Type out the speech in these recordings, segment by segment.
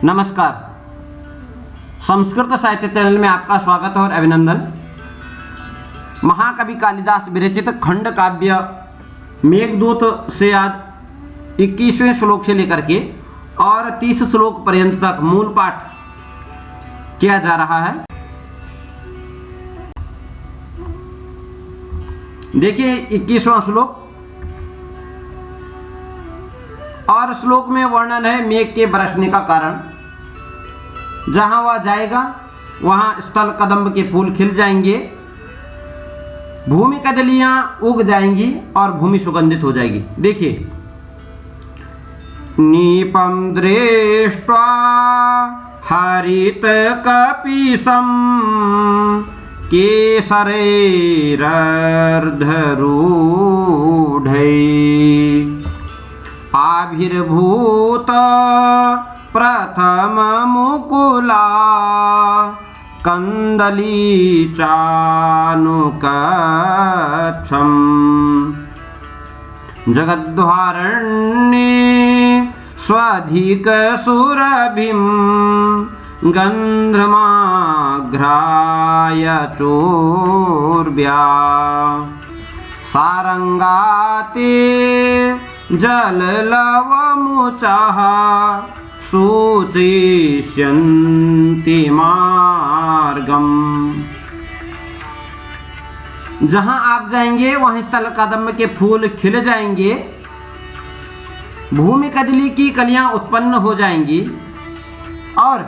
नमस्कार। संस्कृत साहित्य चैनल में आपका स्वागत और अभिनंदन। महाकवि कालिदास विरचित खंड काव्य मेघदूत से आज 21वें श्लोक से लेकर के और 30 श्लोक पर्यंत तक मूल पाठ किया जा रहा है। देखिए 21वां श्लोक, और श्लोक में वर्णन है मेघ के बरसने का कारण। जहां वह जाएगा वहां स्थल कदम्ब के फूल खिल जाएंगे, भूमि कदलियां उग जाएंगी और भूमि सुगंधित हो जाएगी। देखिए, नीपम दृष्ट्वा हरित कपिसम केसरैर्धरूढै आविर्भूत प्रथम मुकुला कंदली चानुकच्छम जगद्धारण्ये स्वधिक सुरभिं गंधर्माघ्राय चोर्व्या सारंगाते जललवमुचाः सूचयिष्यन्ति मार्गम। जहां आप जाएंगे वहीं स्थल कदम्ब के फूल खिल जाएंगे, भूमि कदली की कलियां उत्पन्न हो जाएंगी और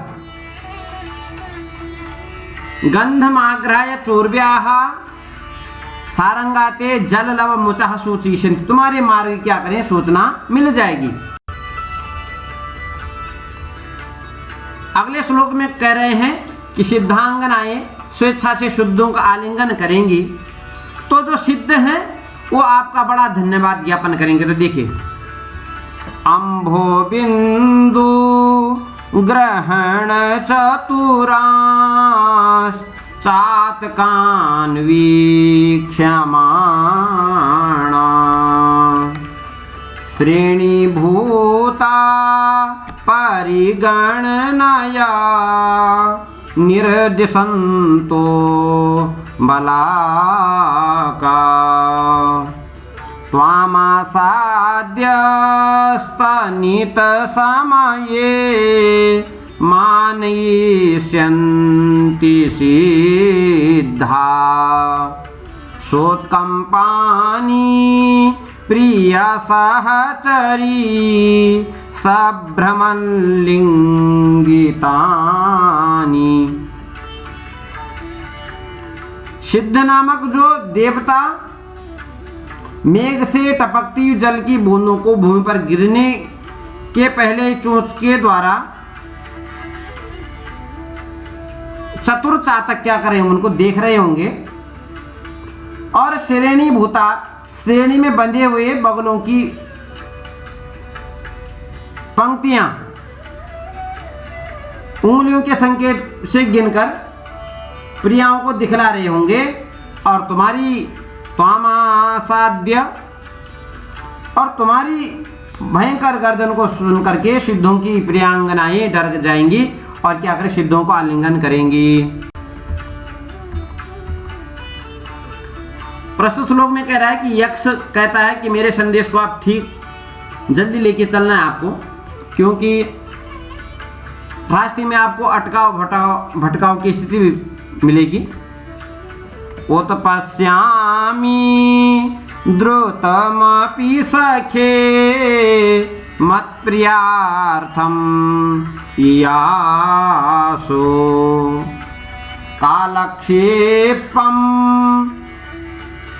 गंधमाग्राय चोर्व्याः सारंगाते जल लव मुचाह सूचिशन, तुम्हारे मार्ग क्या करें सूचना मिल जाएगी। अगले श्लोक में कह रहे हैं कि सिद्धांगनाएं स्वेच्छा से शुद्धों का आलिंगन करेंगी तो जो सिद्ध हैं वो आपका बड़ा धन्यवाद ज्ञापन करेंगे। तो देखिए, अम्भो बिंदु ग्रहण चतुरांश चातकान् वीक्ष्यमाणा श्रेणीभूता परिगणनया निर्दिशन्तो बलाका त्वामासाद्यस्तनितसमये मानयिष्यन्ति सिद्धा सोत्कम्पानि प्रियसहचरी सभ्रमलिंगितानि। सिद्ध नामक जो देवता मेघ से टपकती जल की बूंदों को भूमि पर गिरने के पहले चोंच के द्वारा चतुर चातक क्या करें उनको देख रहे होंगे, और श्रेणी भूता श्रेणी में बंधे हुए बगलों की पंक्तियां उंगलियों के संकेत से गिनकर प्रियाओं को दिखला रहे होंगे, और तुम्हारी त्वामासाद्य और तुम्हारी भयंकर गर्दन को सुन करके सिद्धों की प्रियांगनाएं डर जाएंगी और क्या करें सिद्धों को आलिंगन करेंगी। प्रस्तुत श्लोक में कह रहा है कि यक्ष कहता है कि मेरे संदेश को आप ठीक जल्दी लेके चलना है आपको, क्योंकि रास्ते में आपको अटकाव भटकाव की स्थिति भी मिलेगी। उत्पश्यामि द्रुतमपि सखे मत्प्रियार्थं यासो कालक्षेपं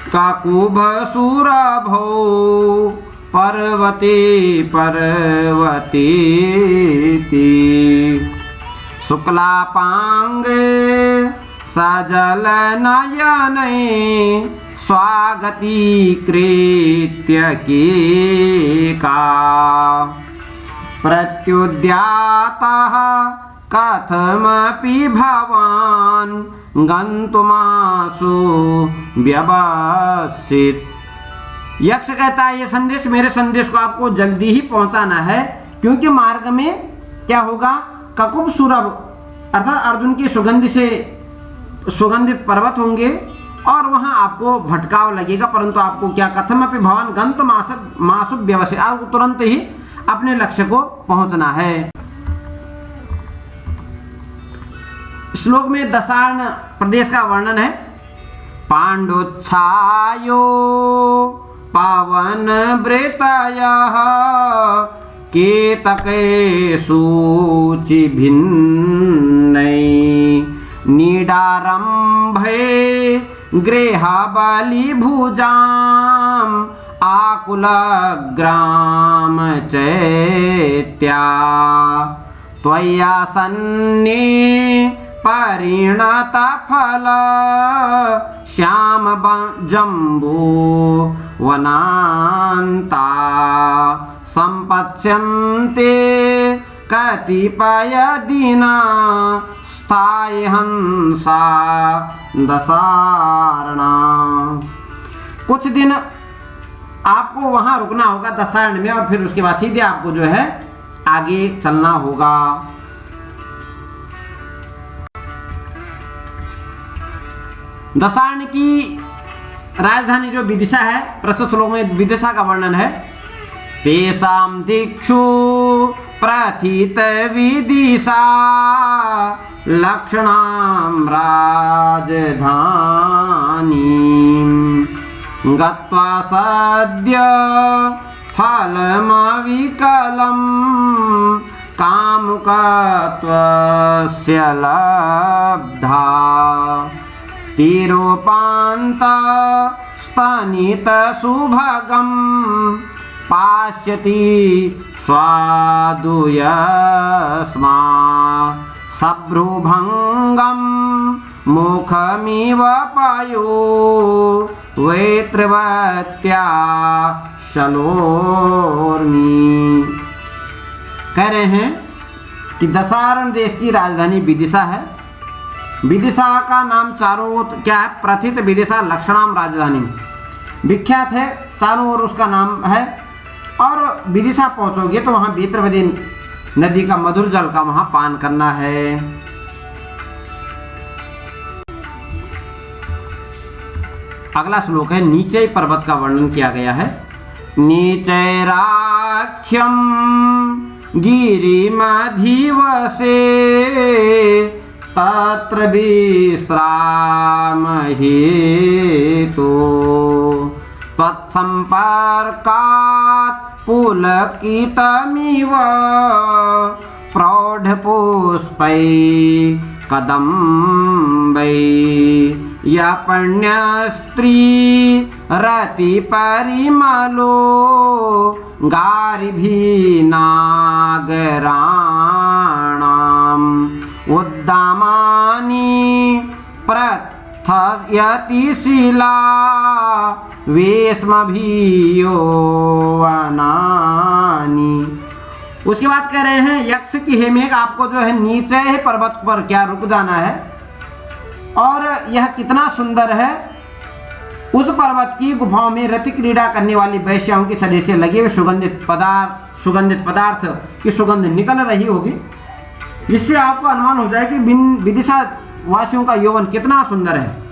काकुभसुरभो पर्वते पर्वतेति शुक्लापांगे सजलनयने स्वागतीकृत्य केका प्रत्युद्यातः कथमपि भवान् गन्तुमासु व्यवसित। यक्ष कहता है ये संदेश मेरे संदेश को आपको जल्दी ही पहुंचाना है, क्योंकि मार्ग में क्या होगा, ककुब सुरभ अर्थात अर्जुन की सुगंध से सुगंधित पर्वत होंगे और वहां आपको भटकाव लगेगा, परंतु आपको क्या कथम अपि भवान गंत मासु व्यवसाय, आपको तुरंत ही अपने लक्ष्य को पहुंचना है। श्लोक में दशार्ण प्रदेश का वर्णन है। पांडुच्छायो पावन वृतयः केतके सूचि भिन्नै नीडारंभे गृहबलि भुजाम आकुलग्राम चैत्या त्वय्यासन्ने परिणत फल श्याम जम्बू वनान्ता संपत्स्यन्ते कतिपय दिना स्थायी हंसा दशारणा। कुछ दिन आपको वहां रुकना होगा दशारण में, और फिर उसके बाद सीधे आपको जो है आगे चलना होगा। दशारण की राजधानी जो विदिशा है, प्रस्तुत श्लोक में विदिशा का वर्णन है। तेषां दिक्षु प्रथित विदिशा लक्षणां राजधानीं गत्वा सद्य फलमविकलं कामुकत्वस्य लब्धा तिरोपान्त स्तनित सुभगं पास्यति स्वादुयस्मा सभ्रुभंगं मुखमिव पयो वेत्रवत्या चलोर्मी। कह रहे हैं कि दशारण देश की राजधानी विदिशा है। विदिशा का नाम चारों ओर क्या है? प्रथित विदिशा लक्षणाम राजधानी, विख्यात है, चारों ओर उसका नाम है। और विदिशा पहुंचोगे तो वहां वेत्रवती नदी का मधुर जल का वहां पान करना है। अगला श्लोक है, नीचे पर्वत का वर्णन किया गया है। नीचैराख्यम गिरिमधिवसे तत्र विश्रामहेतो त्वत्संपर्कात् पुलकितमिव प्रौढपुष्पै कदम्बै यपण्यस्त्री रतिपरिमलो गारिभीनागराणाम् उद्दामानि प्रथयति शिला वेश्मभियो वनानि। उसके बाद कह रहे हैं यक्ष की हेमेक, आपको जो है नीचे है पर्वत पर क्या रुक जाना है, और यह कितना सुंदर है। उस पर्वत की गुफाओं में रति क्रीड़ा करने वाली वैश्याओं की शरीर से लगे हुए सुगंधित पदार्थ की सुगंध निकल रही होगी, जिससे आपको अनुमान हो जाए कि विदिशा वासियों का यौवन कितना सुंदर है।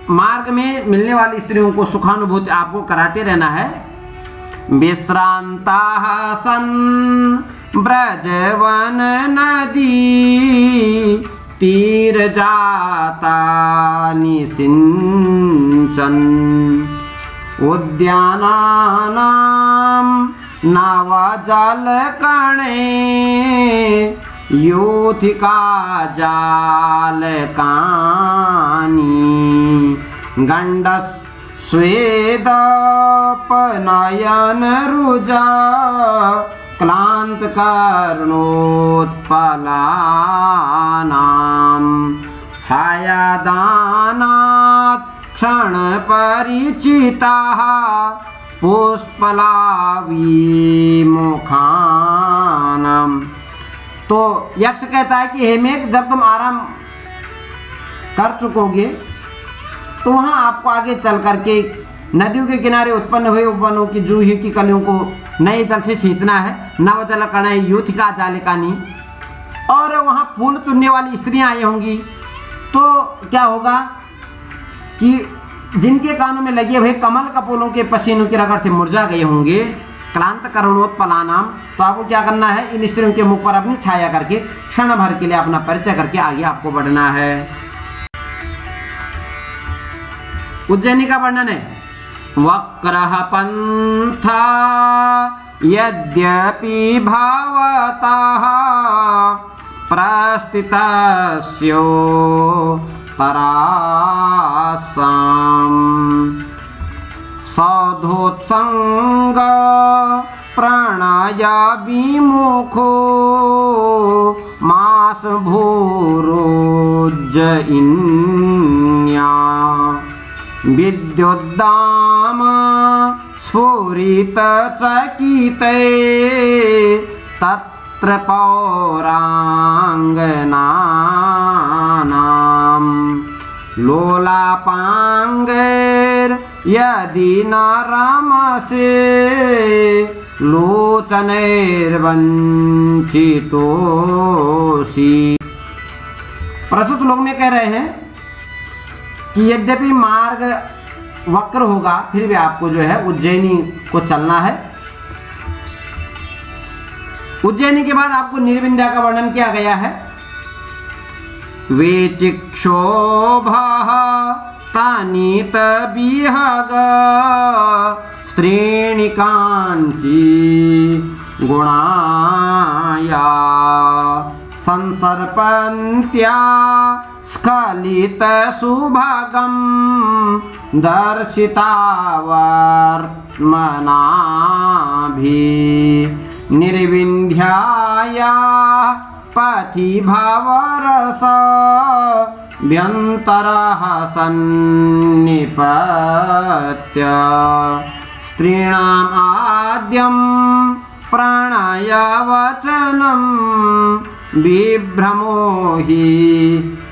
मार्ग में मिलने वाली स्त्रियों को सुखानुभूति आपको कराते रहना है। विश्रांता सन ब्रजवन नदी तीर जाता निसिंचन उद्यानानां नवजल कणे योथिका जालकानि गंडस स्वेदपनयन रुजा क्लांत कर्णोत्पलानां छायादानात् क्षण परिचिताः पुष्पलाविमुखानां। तो यक्ष कहता है कि हेमेक, जब तुम आराम कर चुकोगे तो वहां आपको आगे चल करके नदियों के किनारे उत्पन्न हुए उपवनों की जूही की कलियों को नए जल से सींचना है। नवजल कणय यूथिका जालिकानी, और वहाँ फूल चुनने वाली स्त्रियाँ आई होंगी, तो क्या होगा कि जिनके कानों में लगे हुए कमल कपोलों के पसीनों की रगड़ से मुरझा गए होंगे, क्लांत करुणोत्पलानाम, तो आपको क्या करना है, इन स्त्रियों के मुख पर अपनी छाया करके क्षण भर के लिए अपना परिचय करके आगे आपको बढ़ना है। उज्जैनी का वर्णन है, वक्रः पंथा यद्यपि भावतः प्रस्थितस्यो तरासाम् सौधोत्संग प्रणय विमुखो मास भूरुज्जयिन्या विद्युद्दाम स्फुरित चकिते तत्र पौरांगनानां लोलापांगैर्यदि न रमसे लोचनैर्वंचितोऽसि। प्रस्तुत लोग में कह रहे हैं कि यद्यपि मार्ग वक्र होगा, फिर भी आपको जो है उज्जैनी को चलना है। उज्जैनी के बाद आपको निर्विंध्या का वर्णन किया गया है, वेचिक्षोभः तानीत विहग स्त्रीणि कांची गुणाया संसर्पन्त्या स्खलित सुभगं दर्शिता वर्त्मनाभि निर्विन्ध्याया पथि भवरस व्यन्तरः सन्निपत्य स्त्रीणाम् आद्यं प्रणयवचनं विभ्रमो हि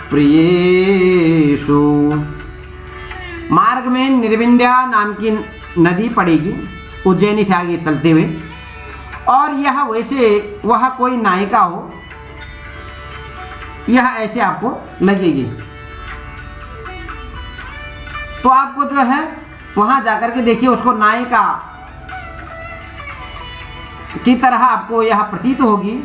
प्रियेषु। मार्ग में निर्विंध्या नाम की नदी पड़ेगी उज्जैनी से आगे चलते हुए, और यह वैसे वह कोई नायिका हो, यह ऐसे आपको लगेगी। तो आपको जो है वहां जाकर के देखिए, उसको नायिका की तरह आपको यह प्रतीत होगी,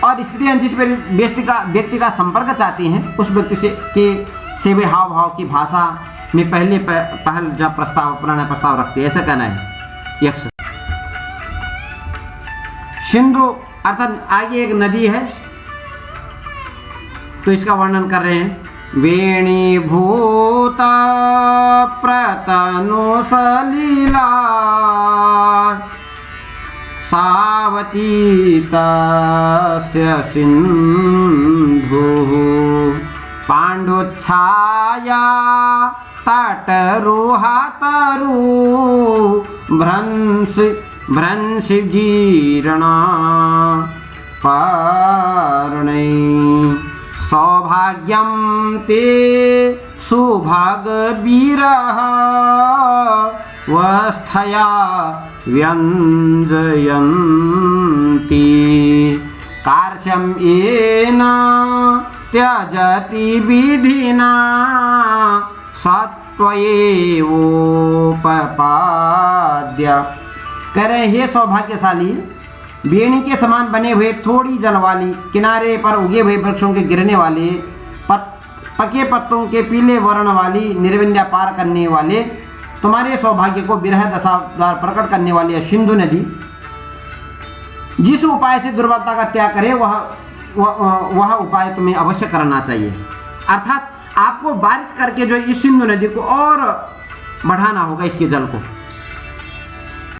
और स्त्रियां जिस व्यक्ति का संपर्क चाहती हैं, उस व्यक्ति से वे हाव भाव की भाषा में पहल जब प्रणय प्रस्ताव रखती है, ऐसा कहना है यक्ष। सिंधु अर्थात आगे एक नदी है, तो इसका वर्णन कर रहे हैं, वेणीभूत प्रतनु सलीला सावती तस्य सिन्धुः पाण्डुच्छाया तटरुहातरु भ्रंशि जीर्णा पर्णै सौभाग्यं ते सुभगवीरः वस्थया व्यञ्जयन्ति कार्श्यं येन त्यजति विधिना सत्वएवोपपाद्य। कह रहे हे सौभाग्यशाली, बेणी के समान बने हुए थोड़ी जल वाली किनारे पर उगे हुए वृक्षों के गिरने वाले पके पत्तों के पीले वर्ण वाली निर्विंध्या पार करने वाले तुम्हारे सौभाग्य को विरह दशा द्वारा प्रकट करने वाली है सिंधु नदी, जिस उपाय से दुर्बलता का त्याग करे वह उपाय तुम्हें अवश्य करना चाहिए। अर्थात आपको बारिश करके जो इस सिंधु नदी को और बढ़ाना होगा, इसके जल को।